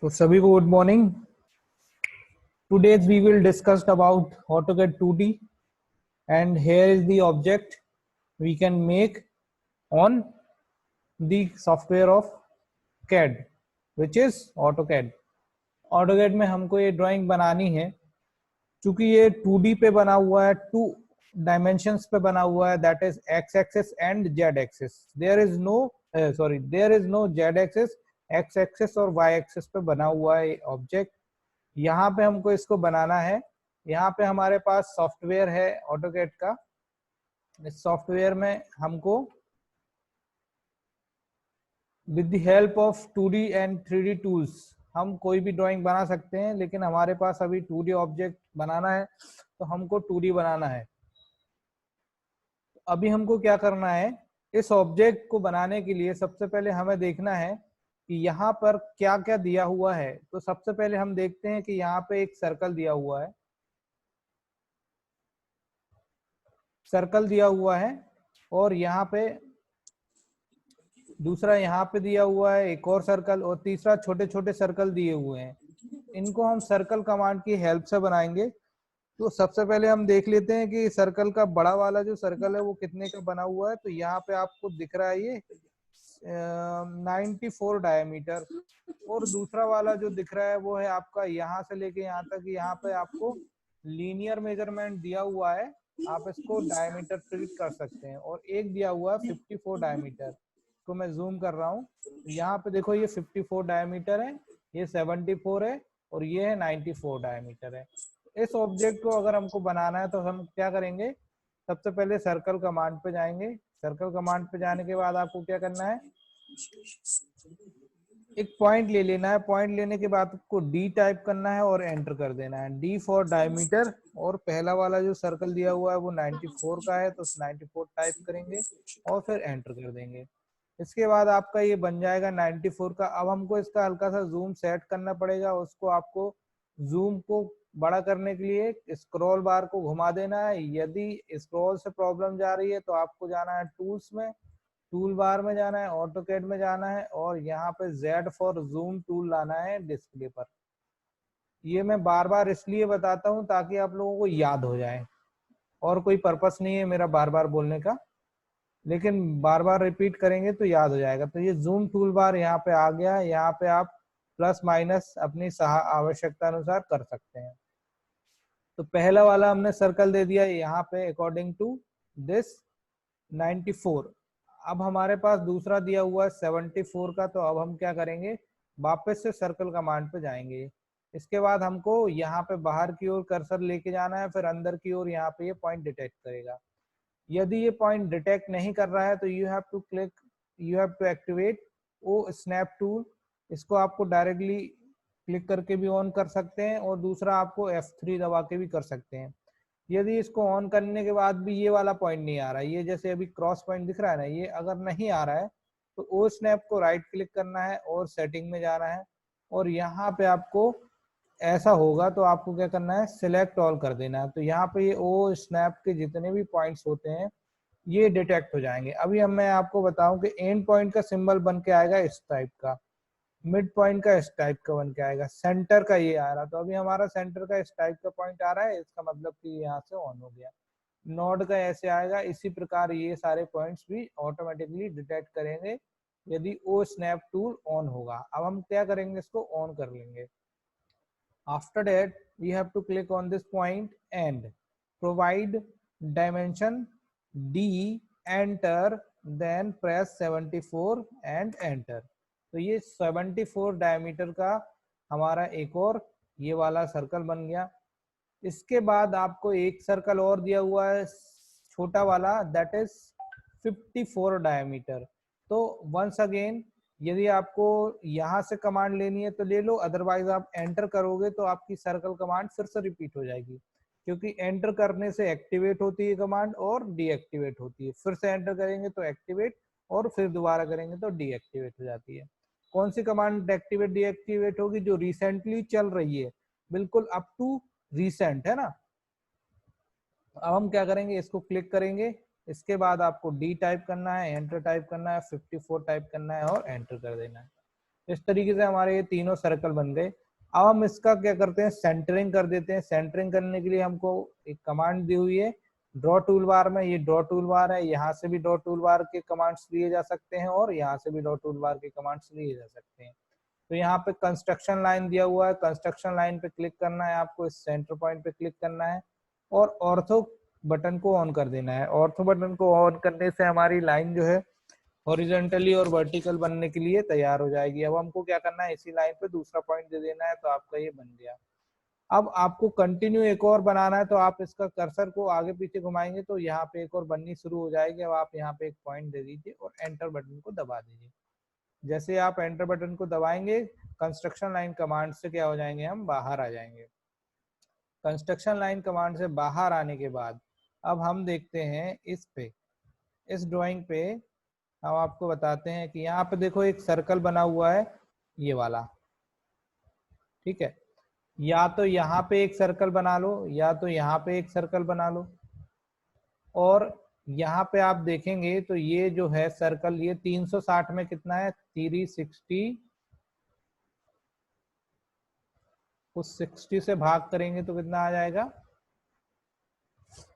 So, Sabhi, good morning. Today we will discuss about AutoCAD 2D, and here is the object we can make on the software of CAD, which is AutoCAD. AutoCAD में हमको ये drawing बनानी है, चूंकि ये 2D पे बना हुआ है, 2 डायमेंशंस पे बना हुआ है, that is x axis and z axis. There is no z axis, x axis और y एक्सिस पे बना हुआ है ऑब्जेक्ट. यहाँ पे हमको इसको बनाना है. यहाँ पे हमारे पास सॉफ्टवेयर है AutoCAD का. इस सॉफ्टवेयर में हमको with the help of 2D and 3D tools हम कोई भी ड्राइंग बना सकते हैं, लेकिन हमारे पास अभी 2D ऑब्जेक्ट बनाना है तो हमको 2D बनाना है. अभी हमको क्या करना है, इस ऑब्जेक्ट को बनाने के लिए सबसे पहले हमें देखना है कि यहाँ पर क्या क्या दिया हुआ है. तो सबसे पहले हम देखते हैं कि यहाँ पे एक सर्कल दिया हुआ है, और यहाँ पे दूसरा यहाँ पे दिया हुआ है एक और सर्कल, और तीसरा छोटे छोटे सर्कल दिए हुए हैं. इनको हम सर्कल कमांड की हेल्प से बनाएंगे. तो सबसे पहले हम देख लेते हैं कि सर्कल का बड़ा वाला जो सर्कल है वो कितने का बना हुआ है. तो यहाँ पे आपको दिख रहा है ये 94 डायमीटर, और दूसरा वाला जो दिख रहा है वो है आपका यहाँ से लेके यहाँ तक. यहाँ पे आपको लीनियर मेजरमेंट दिया हुआ है, आप इसको डायमीटर ट्रीट कर सकते हैं. और एक दिया हुआ है 54 डायमीटर को मैं जूम कर रहा हूँ. यहाँ पे देखो ये 54 डायमीटर है, ये 74 है, और ये है 94 डायमीटर है. इस ऑब्जेक्ट को अगर हमको बनाना है तो हम क्या करेंगे, सबसे पहले सर्कल कमांड पे जाएंगे. सर्कल कमांड पे जाने के बाद आपको क्या करना है, एक पॉइंट ले लेना है. पॉइंट लेने के बाद आपको डी टाइप करना है और एंटर कर देना है. डी फॉर डायमीटर, और पहला वाला जो सर्कल दिया हुआ है वो 94 का है, तो 94 टाइप करेंगे और फिर एंटर कर देंगे. इसके बाद आपका ये बन जाएगा 94 का. अब हमको इसका हल्का सा जूम सेट करना पड़ेगा. उसको आपको जूम को बड़ा करने के लिए स्क्रॉल बार को घुमा देना है. यदि स्क्रॉल से प्रॉब्लम जा रही है तो आपको जाना है टूल्स में, टूल बार में जाना है, AutoCAD में जाना है, और यहाँ पे Z फॉर जूम टूल लाना है डिस्प्ले पर. ये मैं बार बार इसलिए बताता हूँ ताकि आप लोगों को याद हो जाए, और कोई पर्पस नहीं है मेरा बार बार बोलने का, लेकिन बार बार रिपीट करेंगे तो याद हो जाएगा. तो ये जूम टूल बार यहाँ पे आ गया. यहाँ पे आप प्लस माइनस अपनी आवश्यकता अनुसार कर सकते हैं. तो पहला वाला हमने सर्कल दे दिया यहाँ पे अकॉर्डिंग टू दिस 94. अब हमारे पास दूसरा दिया हुआ है 74 का. तो अब हम क्या करेंगे, वापस से सर्कल कमांड पे जाएंगे. इसके बाद हमको यहाँ पे बाहर की ओर कर्सर लेके जाना है, फिर अंदर की ओर यहाँ पे ये पॉइंट डिटेक्ट करेगा. यदि ये पॉइंट डिटेक्ट नहीं कर रहा है तो you have to activate osnap tool. इसको आपको डायरेक्टली क्लिक करके भी ऑन कर सकते हैं, और दूसरा आपको F3 दबा के भी कर सकते हैं. यदि इसको ऑन करने के बाद भी ये वाला पॉइंट नहीं आ रहा है, ये जैसे अभी क्रॉस पॉइंट दिख रहा है ना, ये अगर नहीं आ रहा है तो ओ स्नैप को राइट क्लिक करना है और सेटिंग में जाना है, और यहाँ पे आपको ऐसा होगा तो आपको क्या करना है, सिलेक्ट ऑल कर देना है. तो यहाँ पे ये ओ स्नैप के जितने भी पॉइंट्स होते हैं ये डिटेक्ट हो जाएंगे. अभी हम मैं आपको बताऊं कि एंड पॉइंट का सिंबल बन के आएगा इस टाइप का, मिड पॉइंट का इस टाइप का बन के आएगा, सेंटर का ये आ रहा. तो अभी हमारा सेंटर का इस टाइप का पॉइंट आ रहा है, इसका मतलब कि यहाँ से ऑन हो गया. नोड का ऐसे आएगा. इसी प्रकार ये सारे पॉइंट्स भी ऑटोमेटिकली डिटेक्ट करेंगे यदि ओ स्नैप टूल ऑन होगा. अब हम क्या करेंगे, इसको ऑन कर लेंगे. After that, we have to click on this point and provide dimension D, enter, then press 74 and enter. तो ये 74 डायमीटर का हमारा एक और ये वाला सर्कल बन गया. इसके बाद आपको एक सर्कल और दिया हुआ है छोटा वाला, दैट इज 54 डायमीटर. तो वंस अगेन यदि आपको यहाँ से कमांड लेनी है तो ले लो, अदरवाइज आप एंटर करोगे तो आपकी सर्कल कमांड फिर से रिपीट हो जाएगी, क्योंकि एंटर करने से एक्टिवेट होती है कमांड और डीएक्टिवेट होती है. फिर से एंटर करेंगे तो एक्टिवेट, और फिर दोबारा करेंगे तो डीएक्टिवेट हो जाती है. कौन सी कमांड एक्टिवेट डीएक्टिवेट होगी, जो रिसेंटली चल रही है, बिल्कुल अप टू रिसेंट है ना. अब हम क्या करेंगे, इसको क्लिक करेंगे. इसके बाद आपको डी टाइप करना है, एंटर टाइप करना है, 54 टाइप करना है और एंटर कर देना है. इस तरीके से हमारे ये तीनों सर्कल बन गए। अब हम इसका क्या करते हैं, सेंटरिंग कर देते हैं। सेंटरिंग करने के लिए हमको एक कमांड दी हुई है ड्रॉ टूल बार में, ये ड्रॉ टूल बार है, यहाँ से भी ड्रॉ टूल बार के कमांड्स लिए जा सकते हैं और यहाँ से भी ड्रॉ टूल बार के कमांड्स लिए जा सकते हैं। तो यहाँ पे कंस्ट्रक्शन लाइन दिया हुआ है, कंस्ट्रक्शन लाइन पे क्लिक करना है आपको, इस सेंटर पॉइंट पे क्लिक करना है और ऑर्थो बटन को ऑन कर देना है। ऑर्थो बटन को ऑन करने से हमारी लाइन जो है हॉरिजॉन्टली और वर्टिकल बनने के लिए तैयार हो जाएगी। अब हमको क्या करना है, इसी लाइन पे दूसरा पॉइंट दे देना है, तो आपका ये बन गया। अब आपको कंटिन्यू एक और बनाना है, तो आप इसका कर्सर को आगे पीछे घुमाएंगे तो यहाँ पे एक और बननी शुरू हो जाएगी। अब आप यहाँ पे एक पॉइंट दे दीजिए और एंटर बटन को दबा दीजिए। जैसे आप एंटर बटन को दबाएंगे, कंस्ट्रक्शन लाइन कमांड से क्या हो जाएंगे, हम बाहर आ जाएंगे। कंस्ट्रक्शन लाइन कमांड से बाहर आने के बाद अब हम देखते हैं इस पे, इस ड्राइंग पे हम आपको बताते हैं कि यहाँ पे देखो एक सर्कल बना हुआ है, ये वाला, ठीक है। या तो यहाँ पे एक सर्कल बना लो या तो यहाँ पे एक सर्कल बना लो। और यहाँ पे आप देखेंगे तो ये जो है सर्कल, ये 360 में कितना है, 360, उस 60 से भाग करेंगे तो कितना आ जाएगा,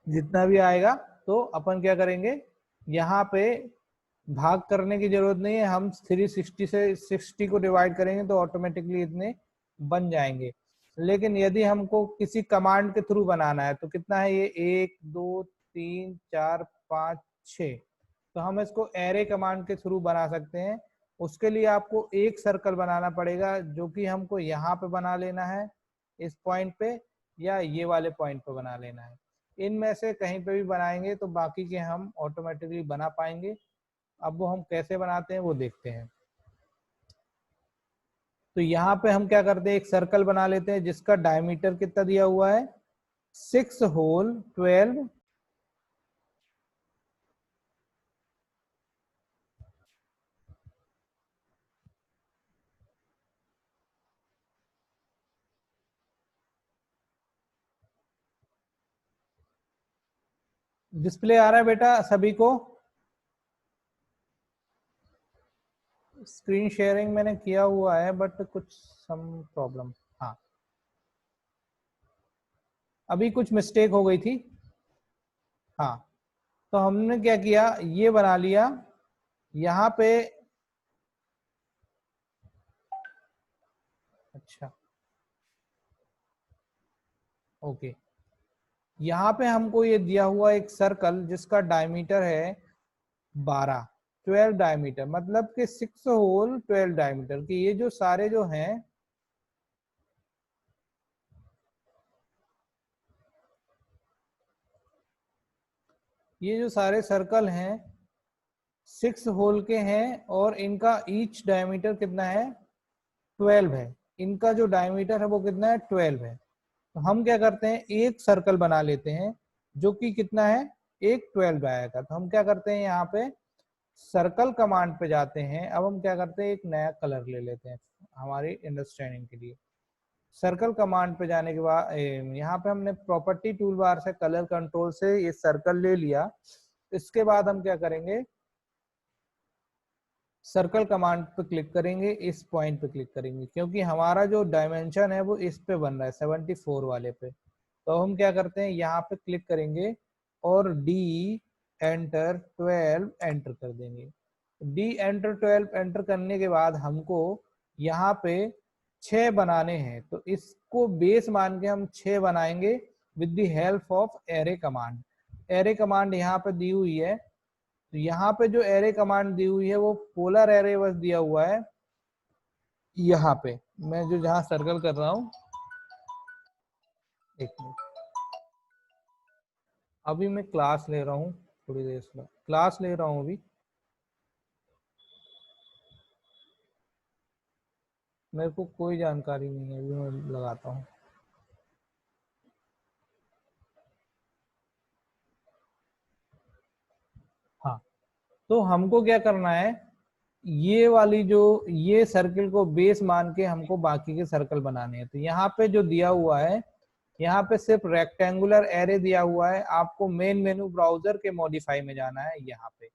जितना भी आएगा। तो अपन क्या करेंगे, यहाँ पे भाग करने की जरूरत नहीं है, हम 360 से 60 को डिवाइड करेंगे तो ऑटोमेटिकली इतने बन जाएंगे। लेकिन यदि हमको किसी कमांड के थ्रू बनाना है तो कितना है ये, 1 2 3 4 5 6, तो हम इसको एरे कमांड के थ्रू बना सकते हैं। उसके लिए आपको एक सर्कल बनाना पड़ेगा जो कि हमको यहाँ पे बना लेना है, इस पॉइंट पे, या ये वाले पॉइंट पे बना लेना है। इनमें से कहीं पे भी बनाएंगे तो बाकी के हम ऑटोमेटिकली बना पाएंगे। अब वो हम कैसे बनाते हैं वो देखते हैं। तो यहाँ पे हम क्या करते हैं, एक सर्कल बना लेते हैं जिसका डायमीटर कितना दिया हुआ है, 6 होल 12, डिस्प्ले आ रहा है बेटा सभी को? स्क्रीन शेयरिंग मैंने किया हुआ है बट कुछ सम प्रॉब्लम, हाँ अभी कुछ मिस्टेक हो गई थी। हाँ, तो हमने क्या किया, ये बना लिया यहाँ पे। अच्छा ओके, यहाँ पे हमको ये दिया हुआ एक सर्कल जिसका डायमीटर है 12, 12 डायमीटर, मतलब कि 6 होल 12 डायमीटर की। ये जो सारे जो हैं, ये जो सारे सर्कल हैं 6 होल के हैं और इनका ईच डायमीटर कितना है, 12 है। इनका जो डायमीटर है वो कितना है, 12 है। तो हम क्या करते हैं, एक सर्कल बना लेते हैं जो कि कितना है, एक 12 आएगा। तो हम क्या करते हैं, यहाँ पे सर्कल कमांड पे जाते हैं। अब हम क्या करते हैं, एक नया कलर ले लेते हैं हमारी अंडरस्टैंडिंग के लिए। सर्कल कमांड पे जाने के बाद यहाँ पे हमने प्रॉपर्टी टूल बार से कलर कंट्रोल से ये सर्कल ले लिया। इसके बाद हम क्या करेंगे, सर्कल कमांड पे क्लिक करेंगे, इस पॉइंट पे क्लिक करेंगे क्योंकि हमारा जो डायमेंशन है वो इस पे बन रहा है 74 वाले पे। तो हम क्या करते हैं, यहाँ पे क्लिक करेंगे और डी एंटर 12 एंटर कर देंगे। डी एंटर 12 एंटर करने के बाद हमको यहाँ पे 6 बनाने हैं, तो इसको बेस मान के हम 6 बनाएंगे with the help of array command. Array command यहाँ पे दी हुई है। तो यहाँ पे जो एरे कमांड दी हुई है वो पोलर एरे बस दिया हुआ है। यहाँ पे मैं जो जहाँ सर्कल कर रहा हूँ, एक मिनट, अभी मैं क्लास ले रहा हूँ, थोड़ी देर से क्लास ले रहा हूँ अभी, मेरे को कोई जानकारी नहीं है, अभी मैं लगाता हूँ। हाँ, तो हमको क्या करना है, ये वाली जो ये सर्कल को बेस मान के हमको बाकी के सर्कल बनाने हैं। तो यहाँ पे जो दिया हुआ है, यहाँ पे सिर्फ रेक्टेंगुलर एरे दिया हुआ है। आपको मेन मेनू ब्राउजर के मॉडिफाई में जाना है यहाँ पे।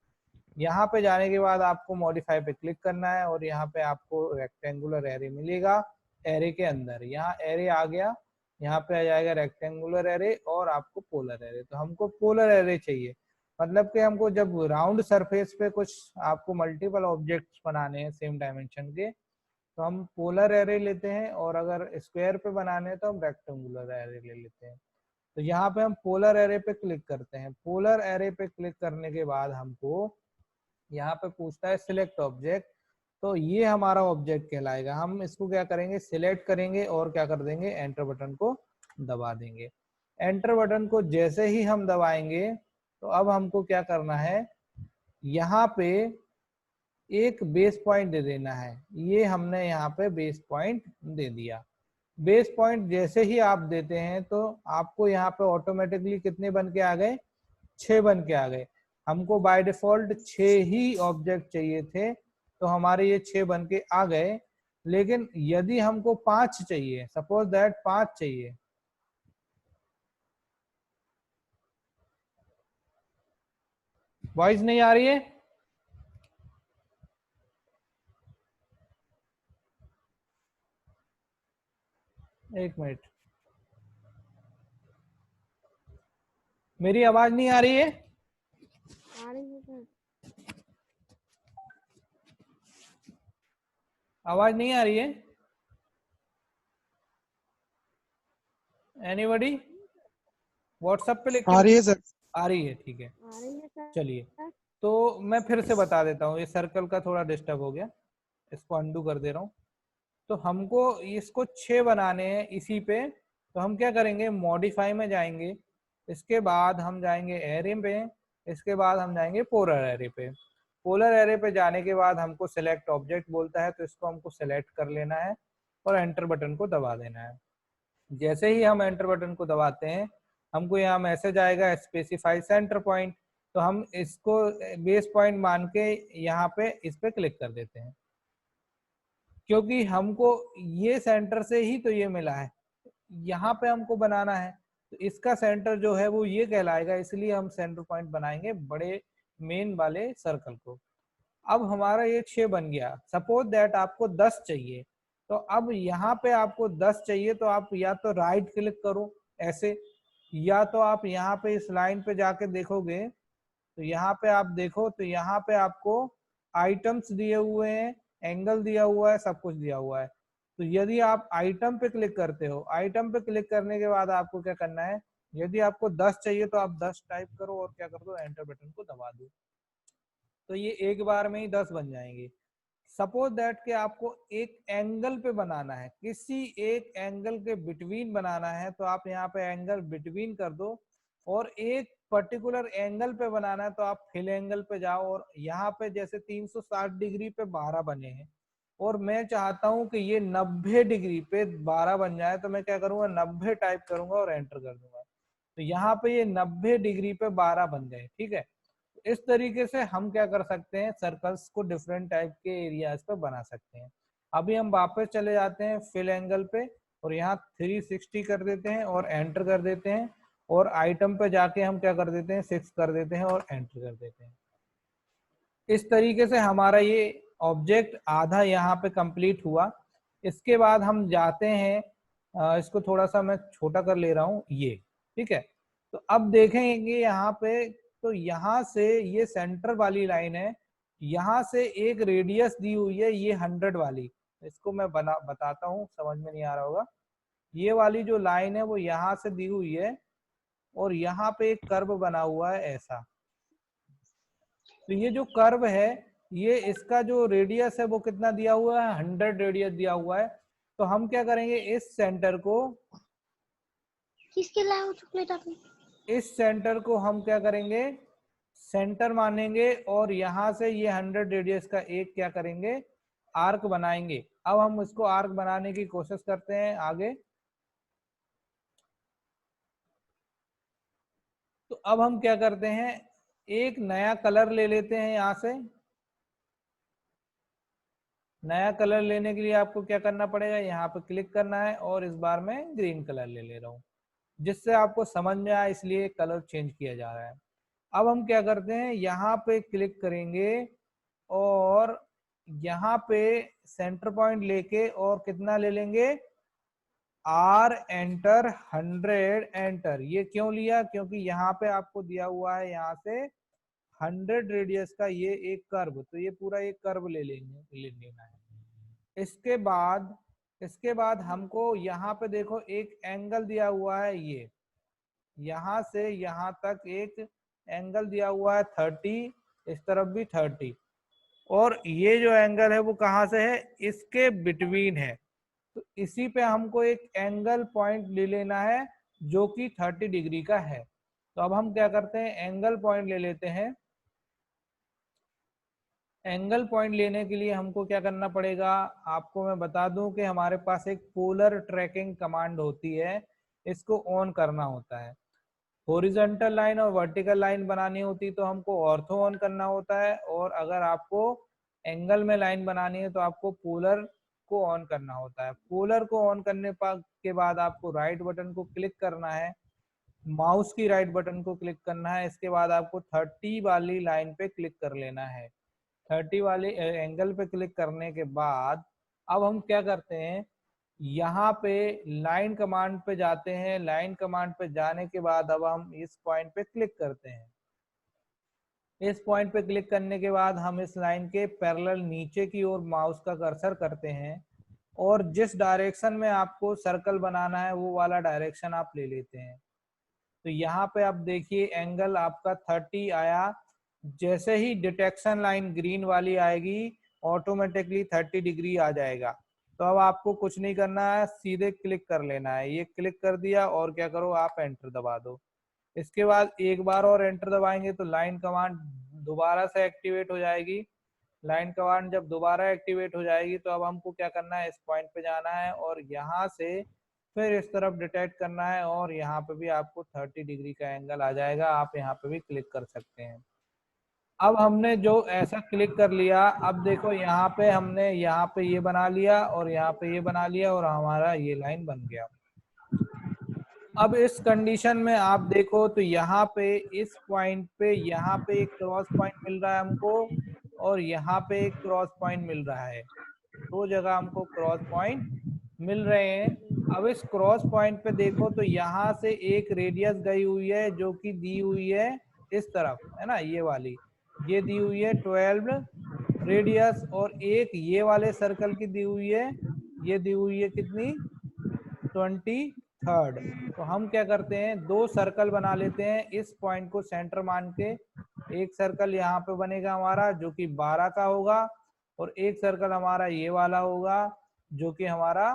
यहाँ पे जाने के बाद आपको मॉडिफाई पे क्लिक करना है और यहाँ पे आपको रेक्टेंगुलर एरे मिलेगा। एरे के अंदर यहाँ एरे आ गया, यहाँ पे आ जाएगा रेक्टेंगुलर एरे और आपको पोलर एरे। तो हमको पोलर एरे चाहिए, मतलब कि हमको जब राउंड सरफेस पे कुछ आपको मल्टीपल ऑब्जेक्ट्स बनाने हैं सेम डायमेंशन के, तो हम पोलर एरे लेते हैं, और अगर स्क्वायर पे बनाने हैं तो हम रेक्टेंगुलर एरे ले लेते हैं। तो यहाँ पे हम पोलर एरे पे क्लिक करते हैं। पोलर एरे पे क्लिक करने के बाद हमको यहाँ पे पूछता है सिलेक्ट ऑब्जेक्ट, तो ये हमारा ऑब्जेक्ट कहलाएगा। हम इसको क्या करेंगे, सिलेक्ट करेंगे और क्या कर देंगे, एंटर बटन को दबा देंगे। एंटर बटन को जैसे ही हम दबाएंगे तो अब हमको क्या करना है, यहाँ पे एक बेस पॉइंट दे देना है। ये हमने यहाँ पे बेस पॉइंट दे दिया। बेस पॉइंट जैसे ही आप देते हैं तो आपको यहाँ पे ऑटोमेटिकली कितने बन के आ गए, 6 बन के आ गए। हमको बाय डिफॉल्ट 6 ही ऑब्जेक्ट चाहिए थे, तो हमारे ये 6 बन के आ गए। लेकिन यदि हमको 5 चाहिए, सपोज दैट 5 चाहिए, वॉइस नहीं आ रही है, एक मिनट, मेरी आवाज नहीं आ रही है? आ रही है सर। आवाज नहीं आ रही है? एनीबॉडी? व्हाट्सएप पे लिख के आ रही है सर। आ रही है, ठीक है। आ रही है सर। चलिए, तो मैं फिर से बता देता हूँ, ये सर्कल का थोड़ा डिस्टर्ब हो गया, इसको अंडू कर दे रहा हूँ। तो हमको इसको 6 बनाने हैं इसी पे, तो हम क्या करेंगे, मॉडिफाई में जाएंगे, इसके बाद हम जाएंगे एरे पे, इसके बाद हम जाएंगे पोलर एरे पे। पोलर एरे पे जाने के बाद हमको सिलेक्ट ऑब्जेक्ट बोलता है, तो इसको हमको सिलेक्ट कर लेना है और एंटर बटन को दबा देना है। जैसे ही हम एंटर बटन को दबाते हैं हमको यहाँ मैसेज आएगा स्पेसिफाई सेंटर पॉइंट, तो हम इसको बेस पॉइंट मान के यहाँ पे इस पे क्लिक कर देते हैं, क्योंकि हमको ये सेंटर से ही तो ये मिला है, यहाँ पे हमको बनाना है, तो इसका सेंटर जो है वो ये कहलाएगा, इसलिए हम सेंटर पॉइंट बनाएंगे बड़े मेन वाले सर्कल को। अब हमारा ये 6 बन गया। सपोज दैट आपको 10 चाहिए, तो अब यहाँ पे आपको 10 चाहिए, तो आप या तो राइट क्लिक करो ऐसे, या तो आप यहाँ पे इस लाइन पे जाके देखोगे, तो यहाँ पे आप देखो तो यहाँ पे आपको आइटम्स दिए हुए हैं, एंगल दिया हुआ है, सब कुछ दिया हुआ है। तो यदि आप आइटम पे क्लिक करते हो, आइटम पे क्लिक करने के बाद आपको क्या करना है, यदि आपको 10 चाहिए तो आप 10 टाइप करो और क्या कर दो, एंटर बटन को दबा दो, तो ये एक बार में ही 10 बन जाएंगे। सपोज दैट कि आपको एक एंगल पे बनाना है, किसी एक एंगल के बिटवीन बनाना है, तो आप यहाँ पे एंगल बिटवीन कर दो, और एक पर्टिकुलर एंगल पे बनाना है तो आप फिल एंगल पे जाओ, और यहाँ पे जैसे 360 डिग्री पे 12 बने हैं, और मैं चाहता हूं कि ये 90 डिग्री पे 12 बन जाए, तो मैं क्या करूंगा, 90 टाइप करूंगा और एंटर कर दूंगा, तो यहाँ पे ये 90 डिग्री पे 12 बन गए। ठीक है, इस तरीके से हम क्या कर सकते हैं, सर्कल्स को डिफरेंट टाइप के एरियाज पे बना सकते हैं। अभी हम वापस चले जाते हैं फिल एंगल पे, और यहाँ 360 कर देते हैं और एंटर कर देते हैं, और आइटम पे जाके हम क्या कर देते हैं, 6 कर देते हैं और एंटर कर देते हैं। इस तरीके से हमारा ये ऑब्जेक्ट आधा यहाँ पे कंप्लीट हुआ। इसके बाद हम जाते हैं, इसको थोड़ा सा मैं छोटा कर ले रहा हूँ ये, ठीक है। तो अब देखेंगे यहाँ पे, तो यहाँ से ये सेंटर वाली लाइन है, यहाँ से एक रेडियस दी हुई है ये 100 वाली, इसको मैं बताता हूँ, समझ में नहीं आ रहा होगा। ये वाली जो लाइन है वो यहाँ से दी हुई है, और यहाँ पे एक कर्व बना हुआ है ऐसा। तो ये जो कर्व है, ये इसका जो रेडियस है वो कितना दिया हुआ है, 100 रेडियस दिया हुआ है। तो हम क्या करेंगे, इस सेंटर को, किसके लाए हो चॉकलेट आपने? इस सेंटर को हम क्या करेंगे, सेंटर मानेंगे, और यहां से ये 100 रेडियस का एक क्या करेंगे, आर्क बनाएंगे। अब हम इसको आर्क बनाने की कोशिश करते हैं आगे। तो अब हम क्या करते हैं, एक नया कलर ले लेते हैं यहाँ से। नया कलर लेने के लिए आपको क्या करना पड़ेगा, यहाँ पे क्लिक करना है, और इस बार मैं ग्रीन कलर ले ले रहा हूँ, जिससे आपको समझ में आए, इसलिए कलर चेंज किया जा रहा है। अब हम क्या करते हैं, यहाँ पे क्लिक करेंगे और यहाँ पे सेंटर पॉइंट लेके और कितना ले लेंगे, आर एंटर 100 एंटर। ये क्यों लिया, क्योंकि यहाँ पे आपको दिया हुआ है यहाँ से 100 रेडियस का ये एक कर्व, तो ये पूरा एक कर्व ले लेना है। इसके बाद हमको यहाँ पे देखो एक एंगल दिया हुआ है, ये यहाँ से यहाँ तक एक एंगल दिया हुआ है 30, इस तरफ भी 30, और ये जो एंगल है वो कहाँ से है, इसके बिटवीन है। तो इसी पे हमको एक एंगल पॉइंट ले लेना है जो कि 30 डिग्री का है। तो अब हम क्या करते हैं, एंगल पॉइंट ले लेते हैं। एंगल पॉइंट लेने के लिए हमको क्या करना पड़ेगा, आपको मैं बता दूं कि हमारे पास एक पोलर ट्रैकिंग कमांड होती है, इसको ऑन करना होता है। हॉरिजॉन्टल लाइन और वर्टिकल लाइन बनानी होती तो हमको ऑर्थो ऑन करना होता है, और अगर आपको एंगल में लाइन बनानी है तो आपको पोलर को ऑन करना होता है। पोलर को ऑन करने के बाद आपको राइट बटन को क्लिक करना है, माउस की राइट बटन को क्लिक करना है। इसके बाद आपको 30 वाली लाइन पे क्लिक कर लेना है। 30 वाले एंगल पे क्लिक करने के बाद अब हम क्या करते हैं, यहाँ पे लाइन कमांड पे जाते हैं। लाइन कमांड पे जाने के बाद अब हम इस पॉइंट पे क्लिक करते हैं। इस पॉइंट पे क्लिक करने के बाद हम इस लाइन के पैरेलल नीचे की ओर माउस का कर्सर करते हैं, और जिस डायरेक्शन में आपको सर्कल बनाना है वो वाला डायरेक्शन आप ले लेते हैं। तो यहाँ पे आप देखिए एंगल आपका 30 आया। जैसे ही डिटेक्शन लाइन ग्रीन वाली आएगी ऑटोमेटिकली 30 डिग्री आ जाएगा। तो अब आपको कुछ नहीं करना है, सीधे क्लिक कर लेना है। ये क्लिक कर दिया और क्या करो, आप एंटर दबा दो। इसके बाद एक बार और एंटर दबाएंगे तो लाइन कमांड दोबारा से एक्टिवेट हो जाएगी। लाइन कमांड जब दोबारा एक्टिवेट हो जाएगी तो अब हमको क्या करना है, इस पॉइंट पे जाना है और यहाँ से फिर इस तरफ डिटेक्ट करना है, और यहाँ पे भी आपको 30 डिग्री का एंगल आ जाएगा। आप यहाँ पे भी क्लिक कर सकते हैं। अब हमने जो ऐसा क्लिक कर लिया, अब देखो यहाँ पे हमने यहाँ पे ये बना लिया और यहाँ पे ये बना लिया और हमारा ये लाइन बन गया। अब इस कंडीशन में आप देखो तो यहाँ पे इस पॉइंट पे यहाँ पे एक क्रॉस पॉइंट मिल रहा है हमको, और यहाँ पे एक क्रॉस पॉइंट मिल रहा है। दो जगह हमको क्रॉस पॉइंट मिल रहे हैं। अब इस क्रॉस पॉइंट पे देखो तो यहाँ से एक रेडियस गई हुई है जो कि दी हुई है इस तरफ, है ना, ये वाली, ये दी हुई है 12 रेडियस, और एक ये वाले सर्कल की दी हुई है, ये दी हुई है कितनी, 23rd। तो हम क्या करते हैं, दो सर्कल बना लेते हैं इस पॉइंट को सेंटर मान के। एक सर्कल यहाँ पे बनेगा हमारा जो कि 12 का होगा, और एक सर्कल हमारा ये वाला होगा जो कि हमारा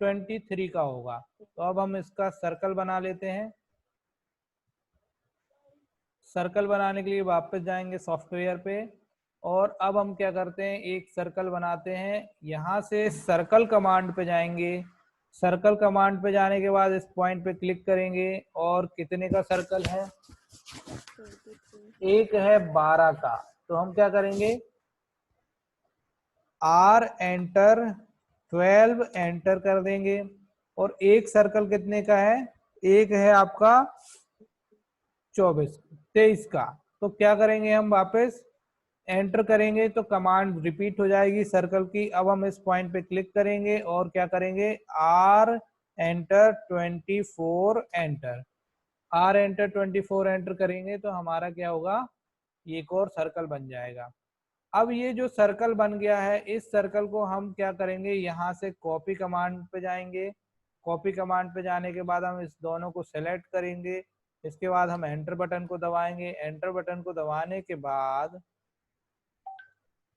23 का होगा। तो अब हम इसका सर्कल बना लेते हैं। सर्कल बनाने के लिए वापस जाएंगे सॉफ्टवेयर पे, और अब हम क्या करते हैं, एक सर्कल बनाते हैं। यहाँ से सर्कल कमांड पे जाएंगे। सर्कल कमांड पे जाने के बाद इस पॉइंट पे क्लिक करेंगे, और कितने का सर्कल है, एक है 12 का। तो हम क्या करेंगे, आर एंटर 12 एंटर कर देंगे, और एक सर्कल कितने का है, एक है आपका 23 का। तो क्या करेंगे, हम वापस एंटर करेंगे तो कमांड रिपीट हो जाएगी सर्कल की। अब हम इस पॉइंट पे क्लिक करेंगे और क्या करेंगे, R enter 24 enter. R enter 24 enter करेंगे तो हमारा क्या होगा, एक और सर्कल बन जाएगा। अब ये जो सर्कल बन गया है, इस सर्कल को हम क्या करेंगे, यहाँ से कॉपी कमांड पे जाएंगे। कॉपी कमांड पे जाने के बाद हम इस दोनों को सेलेक्ट करेंगे। इसके बाद हम एंटर बटन को दबाएंगे। एंटर बटन को दबाने के बाद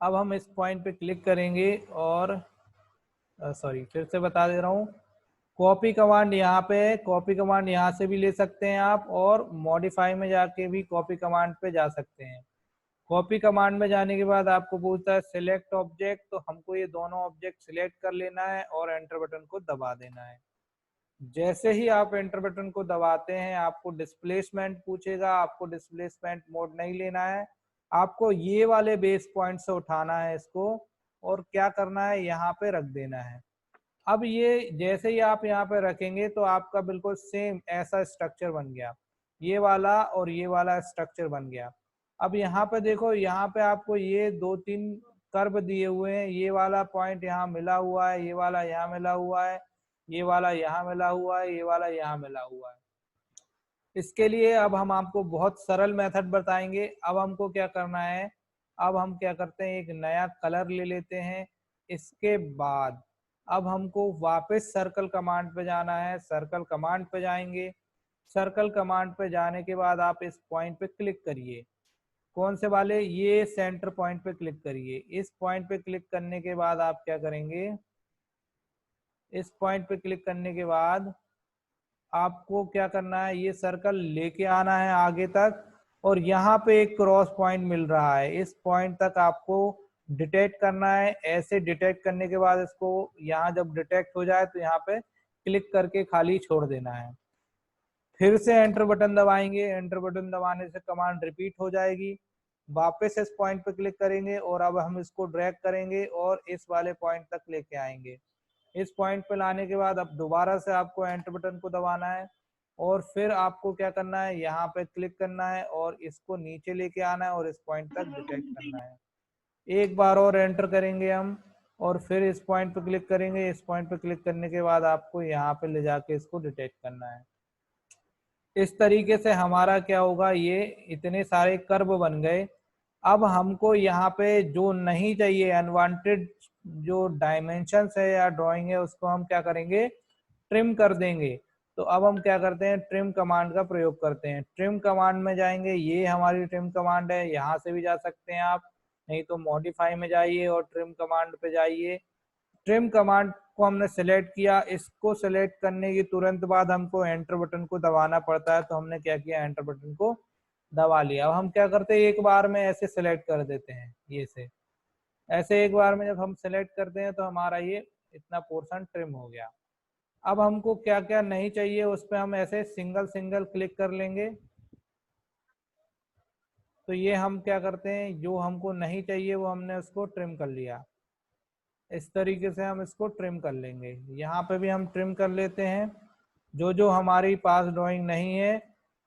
अब हम इस पॉइंट पे क्लिक करेंगे, और सॉरी फिर से बता दे रहा हूँ, कॉपी कमांड यहाँ पे है। कॉपी कमांड यहाँ से भी ले सकते हैं आप, और मॉडिफाई में जाके भी कॉपी कमांड पे जा सकते हैं। कॉपी कमांड में जाने के बाद आपको पूछता है सिलेक्ट ऑब्जेक्ट, तो हमको ये दोनों ऑब्जेक्ट सिलेक्ट कर लेना है और एंटर बटन को दबा देना है। जैसे ही आप एंटर बटन को दबाते हैं आपको डिस्प्लेसमेंट पूछेगा। आपको डिस्प्लेसमेंट मोड नहीं लेना है, आपको ये वाले बेस पॉइंट से उठाना है इसको, और क्या करना है, यहाँ पे रख देना है। अब ये जैसे ही आप यहाँ पे रखेंगे तो आपका बिल्कुल सेम ऐसा स्ट्रक्चर बन गया। ये वाला और ये वाला स्ट्रक्चर बन गया। अब यहाँ पे देखो, यहाँ पे आपको ये 2-3 कर्व दिए हुए हैं, ये वाला पॉइंट यहाँ मिला हुआ है, ये वाला यहाँ मिला हुआ है, ये वाला यहाँ मिला हुआ है, ये वाला यहाँ मिला हुआ है। इसके लिए अब हम आपको बहुत सरल मेथड बताएंगे। अब हमको क्या करना है, अब हम क्या करते हैं, एक नया कलर ले लेते हैं। इसके बाद अब हमको वापस सर्कल कमांड पे जाना है, सर्कल कमांड पे जाएंगे। सर्कल कमांड पे जाने के बाद आप इस पॉइंट पे क्लिक करिए। कौन से वाले, ये सेंटर पॉइंट पे क्लिक करिए। इस पॉइंट पे क्लिक करने के बाद आप क्या करेंगे, इस पॉइंट पे क्लिक करने के बाद आपको क्या करना है, ये सर्कल लेके आना है आगे तक, और यहाँ पे एक क्रॉस पॉइंट मिल रहा है, इस पॉइंट तक आपको डिटेक्ट करना है। ऐसे डिटेक्ट करने के बाद इसको यहाँ जब डिटेक्ट हो जाए तो यहाँ पे क्लिक करके खाली छोड़ देना है। फिर से एंटर बटन दबाएंगे, एंटर बटन दबाने से कमांड रिपीट हो जाएगी। वापस इस पॉइंट पे क्लिक करेंगे और अब हम इसको ड्रैग करेंगे और इस वाले पॉइंट तक लेके आएंगे। इस पॉइंट पे लाने के बाद अब दोबारा से आपको एंटर बटन को दबाना है और फिर आपको क्या करना है, यहाँ पे क्लिक करना है और इसको नीचे लेके आना है और इस पॉइंट तक डिटेक्ट करना है। एक बार और एंटर करेंगे हम और फिर इस पॉइंट पे क्लिक करेंगे। इस पॉइंट पे क्लिक करने के बाद आपको यहाँ पे ले जाके इसको डिटेक्ट करना है। इस तरीके से हमारा क्या होगा, ये इतने सारे कर्व बन गए। अब हमको यहाँ पे जो नहीं चाहिए, अनवांटेड जो डायमेंशंस है या ड्राइंग है, उसको हम क्या करेंगे, ट्रिम कर देंगे। तो अब हम क्या करते हैं, ट्रिम कमांड का प्रयोग करते हैं। ट्रिम कमांड में जाएंगे, ये हमारी ट्रिम कमांड है, यहाँ से भी जा सकते हैं आप, नहीं तो मॉडिफाई में जाइए और ट्रिम कमांड पे जाइए। ट्रिम कमांड को हमने सेलेक्ट किया, इसको सेलेक्ट करने की तुरंत बाद हमको एंटर बटन को दबाना पड़ता है, तो हमने क्या किया, एंटर बटन को दबा लिया। अब हम क्या करते हैं, एक बार में ऐसे सेलेक्ट कर देते हैं, ये से ऐसे एक बार में जब हम सेलेक्ट करते हैं तो हमारा ये इतना पोर्शन ट्रिम हो गया। अब हमको क्या क्या नहीं चाहिए उस पर हम ऐसे सिंगल सिंगल क्लिक कर लेंगे। तो ये हम क्या करते हैं, जो हमको नहीं चाहिए वो हमने उसको ट्रिम कर लिया। इस तरीके से हम इसको ट्रिम कर लेंगे। यहाँ पे भी हम ट्रिम कर लेते हैं। जो जो हमारी पास ड्राइंग नहीं है,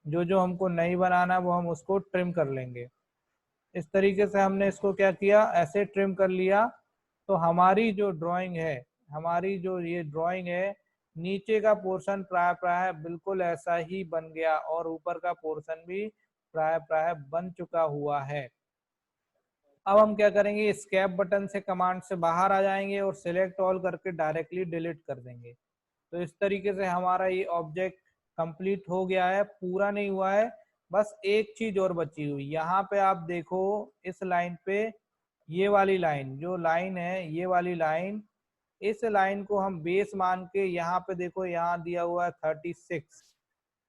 जो जो हमको नहीं बनाना, वो हम उसको ट्रिम कर लेंगे। इस तरीके से हमने इसको क्या किया, ऐसे ट्रिम कर लिया। तो हमारी जो ड्राइंग है, हमारी जो ये ड्राइंग है, नीचे का पोर्शन प्राय प्राय बिल्कुल ऐसा ही बन गया और ऊपर का पोर्शन भी प्राय प्राय बन चुका हुआ है। अब हम क्या करेंगे, एस्केप बटन से कमांड से बाहर आ जाएंगे और सिलेक्ट ऑल करके डायरेक्टली डिलीट कर देंगे। तो इस तरीके से हमारा ये ऑब्जेक्ट कंप्लीट हो गया है, पूरा नहीं हुआ है। बस एक चीज और बची हुई, यहाँ पे आप देखो, इस लाइन पे, ये वाली लाइन जो लाइन है, ये वाली लाइन, इस लाइन को हम बेस मान के, यहाँ पे देखो यहाँ दिया हुआ है 36।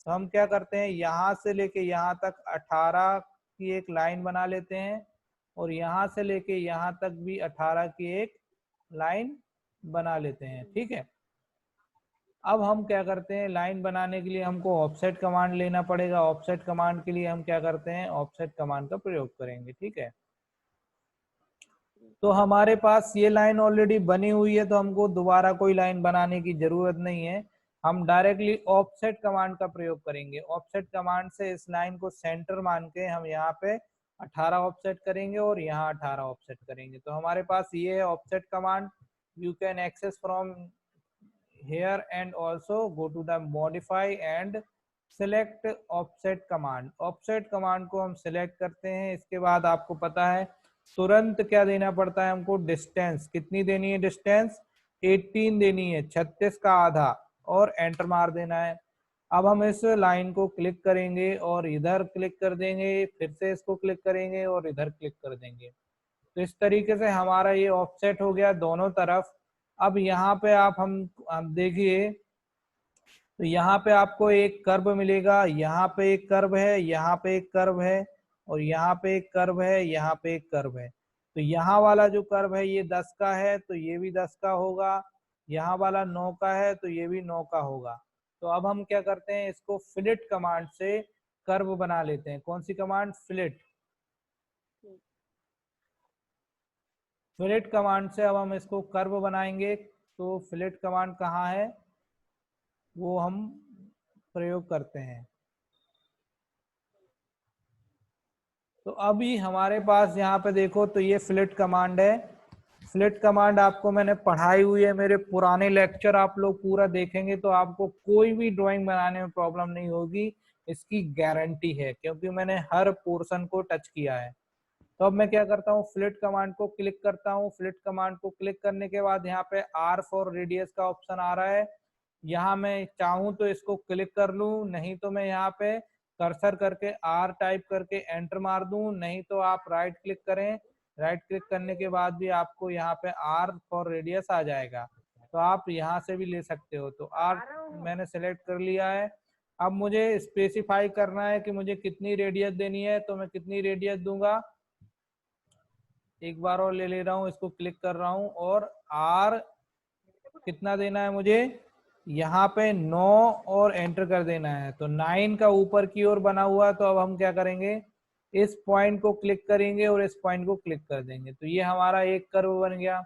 तो हम क्या करते हैं, यहाँ से लेके यहाँ तक 18 की एक लाइन बना लेते हैं और यहाँ से लेके यहाँ तक भी 18 की एक लाइन बना लेते हैं। ठीक है, अब हम क्या करते हैं, लाइन बनाने के लिए हमको ऑफसेट कमांड लेना पड़ेगा। ऑफसेट कमांड के लिए हम क्या करते हैं, ऑफसेट कमांड का प्रयोग करेंगे। ठीक है, तो हमारे पास ये लाइन ऑलरेडी बनी हुई है, तो हमको दोबारा कोई लाइन बनाने की जरूरत नहीं है। हम डायरेक्टली ऑफसेट कमांड का प्रयोग करेंगे। ऑफसेट कमांड से इस लाइन को सेंटर मान के हम यहाँ पे 18 ऑफसेट करेंगे और यहाँ 18 ऑफसेट करेंगे। तो हमारे पास ये है offset command. You can access from here and also go to the modify and select offset command। offset command को हम select करते हैं। इसके बाद आपको पता है तुरंत क्या देना पड़ता है हमको, डिस्टेंस कितनी देनी है, डिस्टेंस 18 देनी है, 36 का आधा, और एंटर मार देना है। अब हम इस लाइन को क्लिक करेंगे और इधर क्लिक कर देंगे, फिर से इसको क्लिक करेंगे और इधर क्लिक कर देंगे। तो इस तरीके से हमारा ये ऑफसेट हो गया दोनों तरफ। अब यहाँ पे हम देखिए, तो यहाँ पे आपको एक कर्व मिलेगा, यहाँ पे एक कर्व है, यहाँ पे एक कर्व है, और यहाँ पे एक कर्व है, यहाँ पे एक कर्व है। तो यहाँ वाला जो कर्व है ये 10 का है, तो ये भी 10 का होगा। यहाँ वाला 9 का है, तो ये भी 9 का होगा। तो अब हम क्या करते हैं, इसको फिलेट कमांड से कर्व बना लेते हैं। कौन सी कमांड, फिलेट। फिलेट कमांड से अब हम इसको कर्व बनाएंगे। तो फिलेट कमांड कहाँ है, वो हम प्रयोग करते हैं। तो अभी हमारे पास यहाँ पे देखो तो ये फ्लिट कमांड है। फ्लिट कमांड आपको मैंने पढ़ाई हुई है, मेरे पुराने लेक्चर आप लोग पूरा देखेंगे तो आपको कोई भी ड्राइंग बनाने में प्रॉब्लम नहीं होगी, इसकी गारंटी है, क्योंकि मैंने हर पोर्शन को टच किया है। तो अब मैं क्या करता हूँ, फ्लिट कमांड को क्लिक करता हूँ। फ्लिट कमांड को क्लिक करने के बाद यहाँ पे आर फॉर रेडियस का ऑप्शन आ रहा है। यहाँ मैं चाहूँ तो इसको क्लिक कर लूँ, नहीं तो मैं यहाँ पे कर्सर करके आर टाइप करके एंटर मार दूं, नहीं तो आप राइट क्लिक करें। राइट क्लिक करने के बाद भी आपको यहाँ पे आर फॉर रेडियस आ जाएगा, तो आप यहाँ से भी ले सकते हो। तो आर मैंने सेलेक्ट कर लिया है। अब मुझे स्पेसिफाई करना है कि मुझे कितनी रेडियस देनी है, तो मैं कितनी रेडियस दूंगा, एक बार और ले रहा हूँ, इसको क्लिक कर रहा हूँ और आर कितना देना है मुझे, यहाँ पे 9 और एंटर कर देना है। तो 9 का ऊपर की ओर बना हुआ है, तो अब हम क्या करेंगे, इस पॉइंट को क्लिक करेंगे और इस पॉइंट को क्लिक कर देंगे, तो ये हमारा एक कर्व बन गया।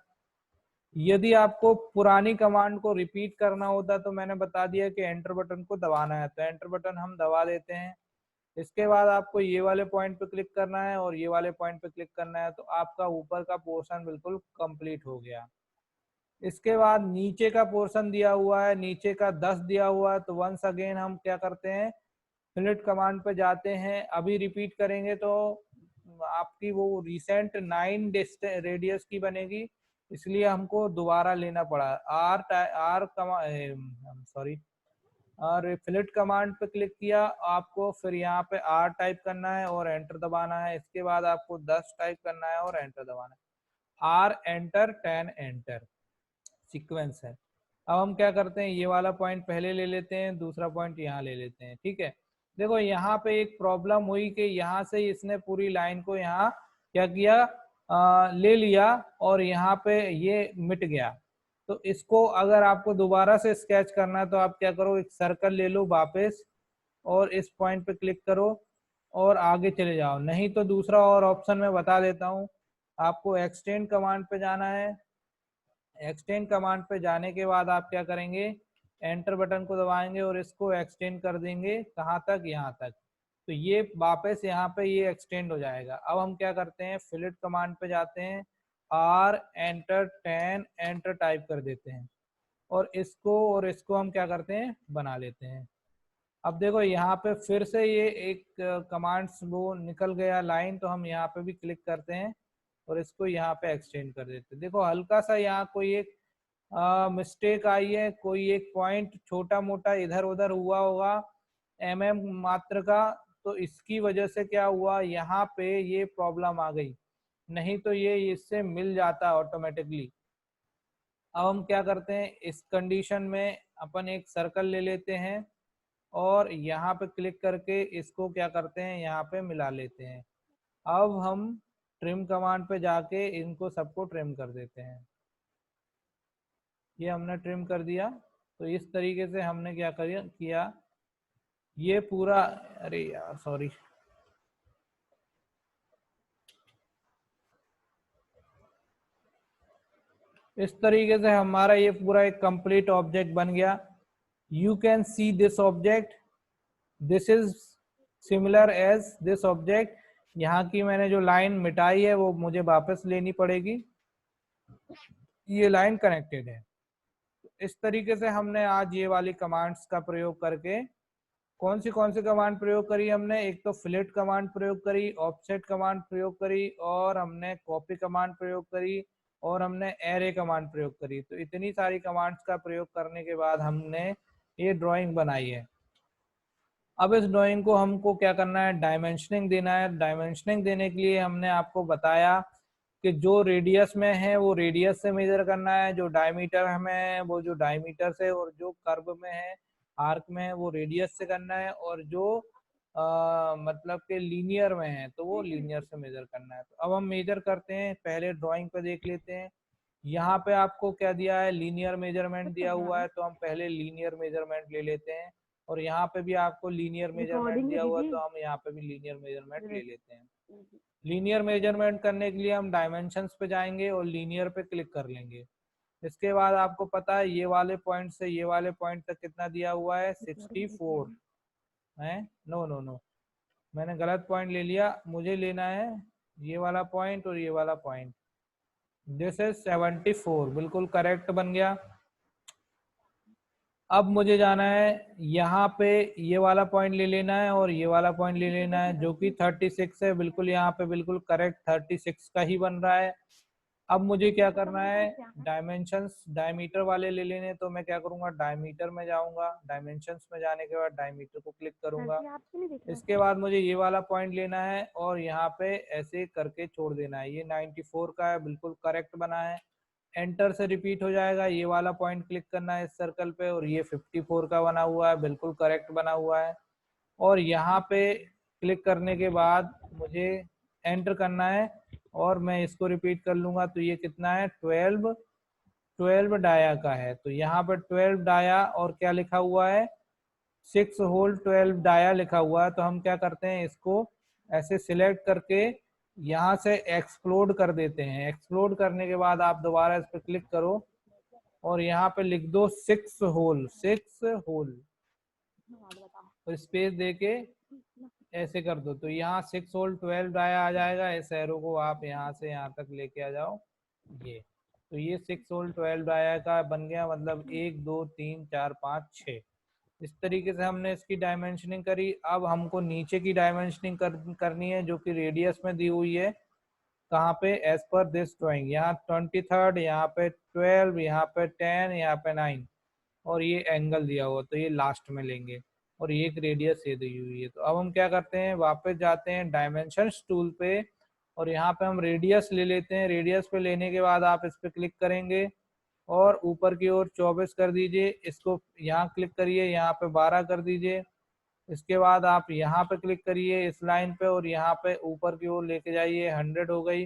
यदि आपको पुरानी कमांड को रिपीट करना होता तो मैंने बता दिया कि एंटर बटन को दबाना है, तो एंटर बटन हम दबा देते हैं। इसके बाद आपको ये वाले पॉइंट पे क्लिक करना है और ये वाले पॉइंट पे क्लिक करना है, तो आपका ऊपर का पोर्शन बिल्कुल कंप्लीट हो गया। इसके बाद नीचे का पोर्शन दिया हुआ है, नीचे का 10 दिया हुआ है, तो वंस अगेन हम क्या करते हैं, फिनिट कमांड पे जाते हैं। अभी रिपीट करेंगे तो आपकी वो रिसेंट 9 रेडियस की बनेगी, इसलिए हमको दोबारा लेना पड़ा। सॉरी, और फिलिट कमांड पे क्लिक किया, आपको फिर यहाँ पे आर टाइप करना है और एंटर दबाना है। इसके बाद आपको 10 टाइप करना है और एंटर दबाना है। आर एंटर 10 एंटर सीक्वेंस है। अब हम क्या करते हैं, ये वाला पॉइंट पहले ले लेते हैं, दूसरा पॉइंट यहाँ ले लेते हैं। ठीक है, देखो यहाँ पे एक प्रॉब्लम हुई कि यहाँ से इसने पूरी लाइन को यहाँ क्या किया, ले लिया और यहाँ पे ये मिट गया। तो इसको अगर आपको दोबारा से स्केच करना है तो आप क्या करो, एक सर्कल ले लो वापस और इस पॉइंट पे क्लिक करो और आगे चले जाओ। नहीं तो दूसरा और ऑप्शन मैं बता देता हूँ, आपको एक्सटेंड कमांड पे जाना है। एक्सटेंड कमांड पे जाने के बाद आप क्या करेंगे, एंटर बटन को दबाएंगे और इसको एक्सटेंड कर देंगे, कहाँ तक, यहाँ तक। तो ये वापस यहाँ पे ये एक्सटेंड हो जाएगा। अब हम क्या करते हैं, फिलिट कमांड पे जाते हैं, आर एंटर 10 एंटर टाइप कर देते हैं और इसको हम क्या करते हैं, बना लेते हैं। अब देखो यहाँ पे फिर से ये एक कमांड्स वो निकल गया लाइन, तो हम यहाँ पे भी क्लिक करते हैं और इसको यहाँ पे एक्सटेंड कर देते हैं। देखो हल्का सा यहाँ कोई एक मिस्टेक आई है, कोई एक पॉइंट छोटा मोटा इधर उधर हुआ होगा मात्र का, तो इसकी वजह से क्या हुआ, यहाँ पे ये प्रॉब्लम आ गई, नहीं तो ये इससे मिल जाता ऑटोमेटिकली। अब हम क्या करते हैं, इस कंडीशन में अपन एक सर्कल ले लेते हैं और यहाँ पे क्लिक करके इसको क्या करते हैं, यहाँ पे मिला लेते हैं। अब हम ट्रिम कमांड पे जाके इनको सबको ट्रिम कर देते हैं। ये हमने ट्रिम कर दिया। तो इस तरीके से हमने क्या किया, ये पूरा, अरे यार सॉरी, इस तरीके से हमारा ये पूरा एक कंप्लीट ऑब्जेक्ट बन गया। You can see this object, this is similar as this object. यहाँ की मैंने जो लाइन मिटाई है वो मुझे वापस लेनी पड़ेगी, ये लाइन कनेक्टेड है। इस तरीके से हमने आज ये वाली कमांड्स का प्रयोग करके, कौन सी कमांड प्रयोग करी हमने, एक तो फिलेट कमांड प्रयोग करी, ऑफसेट कमांड प्रयोग करी, और हमने कॉपी कमांड प्रयोग करी, और हमने एरे कमांड प्रयोग करी। तो इतनी सारी कमांड्स का प्रयोग करने के बाद हमने ये ड्राइंग बनाई है। अब इस ड्राइंग को हमको क्या करना है, डायमेंशनिंग देना है। डायमेंशनिंग देने के लिए हमने आपको बताया कि जो रेडियस में है वो रेडियस से मेजर करना है, जो डायमीटर हमें है वो जो डायमीटर से, और जो कर्व में है आर्क में है वो रेडियस से करना है, और जो मतलब के लीनियर में है तो वो लीनियर से मेजर करना है। तो अब हम मेजर करते हैं, पहले ड्राइंग पे देख लेते हैं। यहाँ पे आपको क्या दिया है, लीनियर मेजरमेंट दिया हुआ है, तो हम पहले लीनियर मेजरमेंट ले लेते हैं। और यहाँ पे भी आपको लीनियर मेजरमेंट दिया हुआ है, तो हम यहाँ पे भी लीनियर मेजरमेंट ले लेते हैं। लीनियर मेजरमेंट करने के लिए हम डायमेंशंस पे जाएंगे और लीनियर पे क्लिक कर लेंगे। इसके बाद आपको पता है ये वाले पॉइंट से ये वाले पॉइंट तक कितना दिया हुआ है, 64 है, नो नो नो मैंने गलत पॉइंट ले लिया, मुझे लेना है ये वाला पॉइंट और ये वाला पॉइंट। दिस इज 74, बिल्कुल करेक्ट बन गया। अब मुझे जाना है यहाँ पे, ये वाला पॉइंट ले लेना है और ये वाला पॉइंट ले लेना है जो कि 36 है, बिल्कुल यहाँ पे बिल्कुल करेक्ट 36 का ही बन रहा है। अब मुझे क्या करना है, डायमेंशंस डायमीटर वाले ले लेने, तो मैं क्या करूंगा, डायमीटर में जाऊंगा, डायमेंशंस में जाने के बाद डायमीटर को क्लिक करूंगा। इसके बाद मुझे ये वाला पॉइंट लेना है और यहाँ पे ऐसे करके छोड़ देना है। ये 94 का है, बिल्कुल करेक्ट बना है। एंटर से रिपीट हो जाएगा, ये वाला पॉइंट क्लिक करना है इस सर्कल पे और ये 54 का बना हुआ है, बिल्कुल करेक्ट बना हुआ है। और यहाँ पे क्लिक करने के बाद मुझे एंटर करना है और मैं इसको रिपीट कर लूंगा, तो ये कितना है, 12 डाया का है। तो यहाँ पे 12 डाया और क्या लिखा हुआ है, 6 होल 12 डाया लिखा हुआ है। तो हम क्या करते हैं, इसको ऐसे सिलेक्ट करके यहाँ से एक्सप्लोड कर देते हैं। एक्सप्लोड करने के बाद आप दोबारा इस पर क्लिक करो और यहाँ पे लिख दो 6 होल, 6 होल, और स्पेस देके ऐसे कर दो, तो यहाँ 6 होल 12 डाया आ जाएगा। इस एरो को आप यहाँ से यहाँ तक लेके आ जाओ, ये तो ये 6 होल 12 डाया का बन गया, मतलब 1 2 3 4 5 6। इस तरीके से हमने इसकी डायमेंशनिंग करी। अब हमको नीचे की डायमेंशनिंग करनी है जो कि रेडियस में दी हुई है। कहाँ पे, एज पर दिस ड्राइंग, यहाँ 23, यहाँ पे 12, यहाँ पे 10, यहाँ पे 9, और ये एंगल दिया हुआ, तो ये लास्ट में लेंगे। और ये एक रेडियस ये दी हुई है। तो अब हम क्या करते हैं, वापस जाते हैं डायमेंशंस टूल पे और यहाँ पे हम रेडियस ले लेते हैं। रेडियस पे लेने के बाद आप इस पे क्लिक करेंगे और ऊपर की ओर 24 कर दीजिए। इसको यहाँ क्लिक करिए, यहाँ पे 12 कर दीजिए। इसके बाद आप यहाँ पे क्लिक करिए इस लाइन पे और यहाँ पे ऊपर की ओर लेके जाइए, 100 हो गई।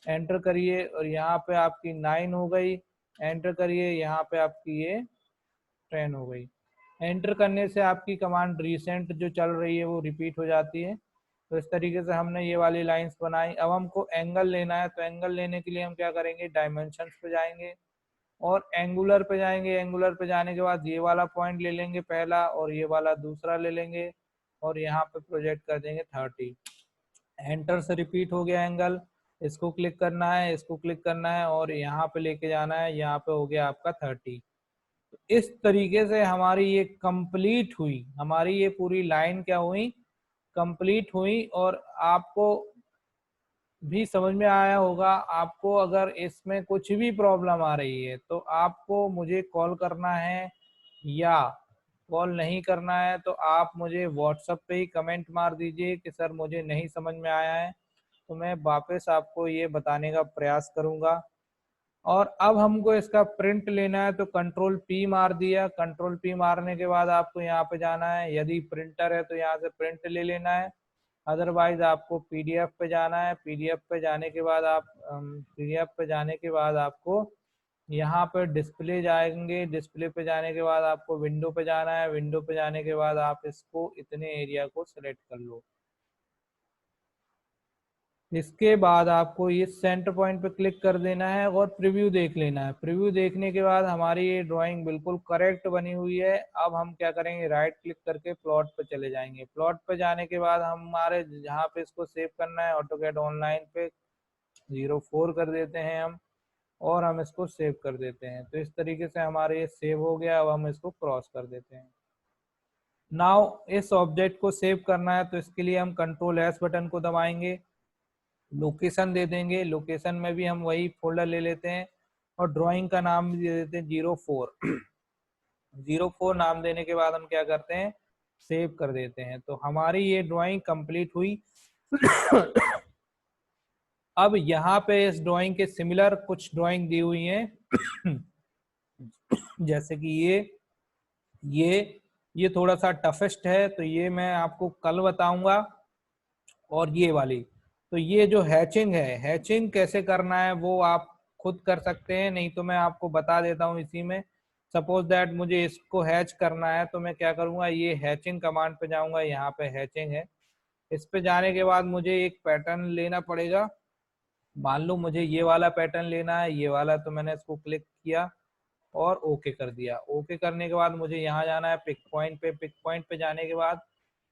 एंटर करिए और यहाँ पे आपकी 9 हो गई। एंटर करिए, यहाँ पे आपकी ये 10 हो गई। एंटर करने से आपकी कमांड रिसेंट जो चल रही है वो रिपीट हो जाती है। तो इस तरीके से हमने ये वाली लाइंस बनाई। अब हमको एंगल लेना है, तो एंगल लेने के लिए हम क्या करेंगे, डायमेंशंस पे जाएंगे और एंगुलर पे जाएंगे। एंगुलर पे जाने के बाद ये वाला पॉइंट ले लेंगे पहला और ये वाला दूसरा ले लेंगे और यहाँ पे प्रोजेक्ट कर देंगे 30। एंटर से रिपीट हो गया एंगल। इसको क्लिक करना है, इसको क्लिक करना है और यहाँ पे लेके जाना है, यहाँ पे हो गया आपका 30। इस तरीके से हमारी ये कंप्लीट हुई, हमारी ये पूरी लाइन क्या हुई, कंप्लीट हुई। और आपको भी समझ में आया होगा। आपको अगर इसमें कुछ भी प्रॉब्लम आ रही है तो आपको मुझे कॉल करना है, या कॉल नहीं करना है तो आप मुझे व्हाट्सएप पे ही कमेंट मार दीजिए कि सर मुझे नहीं समझ में आया है, तो मैं वापस आपको ये बताने का प्रयास करूंगा। और अब हमको इसका प्रिंट लेना है, तो कंट्रोल पी मार दिया। कंट्रोल पी मारने के बाद आपको यहाँ पे जाना है, यदि प्रिंटर है तो यहाँ से प्रिंट ले लेना है, अदरवाइज आपको पीडीएफ पे जाना है। पीडीएफ पे जाने के बाद आपको यहाँ पे डिस्प्ले जाएंगे। डिस्प्ले पे जाने के बाद आपको विंडो पे जाना है। विंडो पे जाने के बाद आप इसको इतने एरिया को सिलेक्ट कर लो। इसके बाद आपको ये सेंटर पॉइंट पे क्लिक कर देना है और प्रीव्यू देख लेना है। प्रीव्यू देखने के बाद हमारी ये ड्राइंग बिल्कुल करेक्ट बनी हुई है। अब हम क्या करेंगे, राइट क्लिक करके प्लॉट पे चले जाएंगे। प्लॉट पे जाने के बाद हमारे जहाँ पे इसको सेव करना है, ऑटोकैड ऑनलाइन पे 04 कर देते हैं हम और हम इसको सेव कर देते हैं। तो इस तरीके से हमारे ये सेव हो गया। अब हम इसको क्रॉस कर देते हैं। नाउ इस ऑब्जेक्ट को सेव करना है, तो इसके लिए हम कंट्रोल एस बटन को दबाएंगे, लोकेशन दे देंगे। लोकेशन में भी हम वही फोल्डर ले लेते हैं और ड्राइंग का नाम भी दे देते हैं 04। 04 नाम देने के बाद हम क्या करते हैं, सेव कर देते हैं। तो हमारी ये ड्राइंग कंप्लीट हुई। अब यहाँ पे इस ड्राइंग के सिमिलर कुछ ड्राइंग दी हुई हैं। जैसे कि ये थोड़ा सा टफेस्ट है, तो ये मैं आपको कल बताऊंगा। और ये वाली, तो ये जो हैचिंग है, हैचिंग कैसे करना है वो आप खुद कर सकते हैं, नहीं तो मैं आपको बता देता हूँ इसी में। सपोज दैट मुझे इसको हैच करना है, तो मैं क्या करूँगा, ये हैचिंग कमांड पे जाऊँगा। यहाँ पे हैचिंग है, इस पे जाने के बाद मुझे एक पैटर्न लेना पड़ेगा। मान लो मुझे ये वाला पैटर्न लेना है, ये वाला, तो मैंने इसको क्लिक किया और ओके कर दिया। ओके करने के बाद मुझे यहाँ जाना है पिक पॉइंट पे। पिक पॉइंट पे जाने के बाद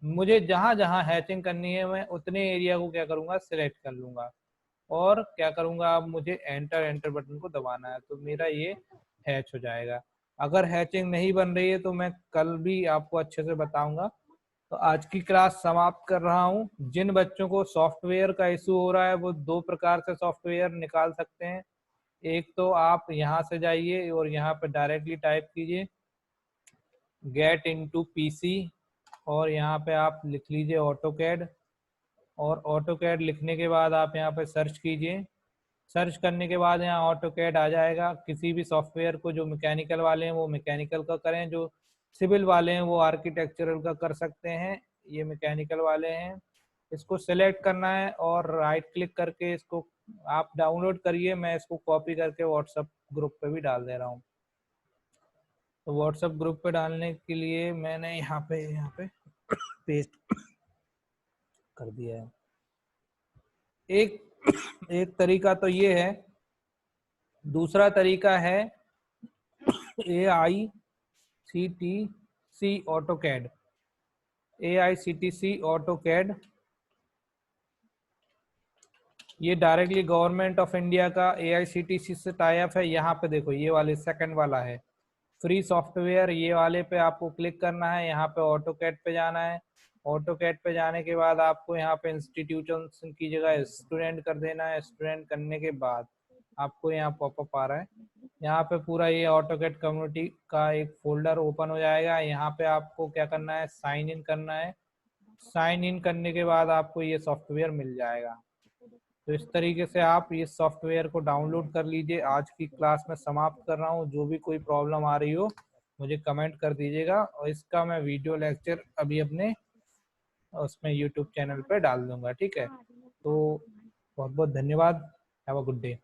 मुझे जहां जहां हैचिंग करनी है मैं उतने एरिया को क्या करूंगा, सिलेक्ट कर लूंगा और क्या करूंगा, अब मुझे एंटर एंटर बटन को दबाना है तो मेरा ये हैच हो जाएगा। अगर हैचिंग नहीं बन रही है तो मैं कल भी आपको अच्छे से बताऊंगा। तो आज की क्लास समाप्त कर रहा हूँ। जिन बच्चों को सॉफ्टवेयर का इशू हो रहा है वो दो प्रकार से सॉफ्टवेयर निकाल सकते हैं। एक तो आप यहाँ से जाइए और यहाँ पे डायरेक्टली टाइप कीजिए गेट इनटू पीसी और यहाँ पे आप लिख लीजिए ऑटोकैड और ऑटोकैड लिखने के बाद आप यहाँ पे सर्च कीजिए। सर्च करने के बाद यहाँ ऑटोकैड आ जाएगा। किसी भी सॉफ्टवेयर को, जो मैकेनिकल वाले हैं वो मैकेनिकल का करें, जो सिविल वाले हैं वो आर्किटेक्चरल का कर सकते हैं। ये मैकेनिकल वाले हैं। इसको सिलेक्ट करना है और राइट क्लिक करके इसको आप डाउनलोड करिए। मैं इसको कॉपी करके व्हाट्सएप ग्रुप पे भी डाल दे रहा हूँ। तो व्हाट्सएप ग्रुप पे डालने के लिए मैंने यहाँ पे पेस्ट कर दिया है। एक तरीका तो ये है। दूसरा तरीका है AICTC ऑटोकैड। AICTC ऑटोकैड ये डायरेक्टली गवर्नमेंट ऑफ इंडिया का AICTC से टाई अप है। यहाँ पे देखो ये वाले सेकंड वाला है फ्री सॉफ्टवेयर। ये वाले पे आपको क्लिक करना है। यहाँ पे ऑटोकैड पे जाना है। ऑटोकैड पे जाने के बाद आपको यहाँ पे इंस्टीट्यूशन की जगह स्टूडेंट कर देना है। स्टूडेंट करने के बाद आपको यहाँ पॉपअप आ रहा है। यहाँ पे पूरा ये ऑटोकैड कम्युनिटी का एक फोल्डर ओपन हो जाएगा। यहाँ पे आपको क्या करना है, साइन इन करना है। साइन इन करने के बाद आपको ये सॉफ्टवेयर मिल जाएगा। तो इस तरीके से आप इस सॉफ्टवेयर को डाउनलोड कर लीजिए। आज की क्लास में समाप्त कर रहा हूँ। जो भी कोई प्रॉब्लम आ रही हो मुझे कमेंट कर दीजिएगा और इसका मैं वीडियो लेक्चर अभी अपने उसमें यूट्यूब चैनल पे डाल दूंगा। ठीक है, तो बहुत बहुत धन्यवाद। Have a good day.